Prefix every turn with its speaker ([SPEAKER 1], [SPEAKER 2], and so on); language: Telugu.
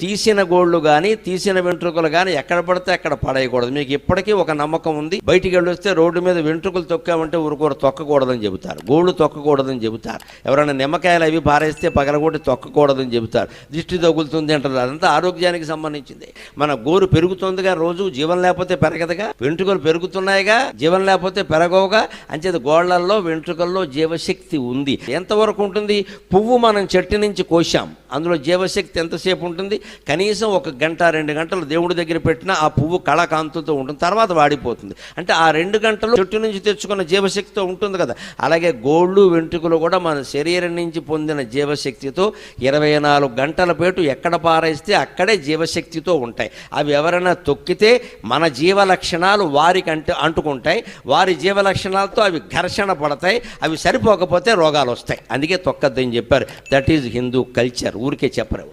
[SPEAKER 1] తీసిన గోళ్ళు కానీ తీసిన వెంట్రుకలు కానీ ఎక్కడ పడితే అక్కడ పడేయకూడదు. మీకు ఇప్పటికీ ఒక నమ్మకం ఉంది, బయటికి వెళ్ళొస్తే రోడ్డు మీద వెంట్రుకలు తొక్కామంటే ఊరుకోరు, తొక్కకూడదని చెబుతారు. గోళ్ళు తొక్కకూడదని చెబుతారు. ఎవరైనా నిమ్మకాయలు అవి పారేస్తే పగలగొట్టి తొక్కకూడదని చెబుతారు. దిష్టి తగులుతుంది అంటారు. అదంతా ఆరోగ్యానికి సంబంధించింది. మన గోరు పెరుగుతుందిగా, రోజు జీవం లేకపోతే పెరగదుగా. వెంట్రుకలు పెరుగుతున్నాయిగా, జీవం లేకపోతే పెరగవుగా. అంచేది గోళ్లల్లో వెంట్రుకల్లో జీవశక్తి ఉంది. ఎంతవరకు ఉంటుంది? పువ్వు మనం చెట్టు నుంచి కోసాం, అందులో జీవశక్తి ఎంతసేపు ఉంటుంది? కనీసం 1 గంట 2 గంటలు దేవుడి దగ్గర పెట్టినా ఆ పువ్వు కళకాంతుతో ఉంటుంది, తర్వాత వాడిపోతుంది. అంటే ఆ 2 గంటలు చెట్టు నుంచి తెచ్చుకున్న జీవశక్తితో ఉంటుంది కదా. అలాగే గోళ్ళు వెంట్రుకలు కూడా మన శరీరం నుంచి పొందిన జీవశక్తితో 24 గంటల పాటు ఎక్కడ పారేస్తే అక్కడే జీవశక్తితో ఉంటాయి. అవి ఎవరైనా తొక్కితే మన జీవ లక్షణాలు వారికి అంటుకుంటాయి. వారి జీవ లక్షణాలతో అవి ఘర్షణ పడతాయి. అవి సరిపోకపోతే రోగాలు వస్తాయి. అందుకే తొక్కద్దని చెప్పారు. That is Hindu culture. ఊరికే చెప్పరు.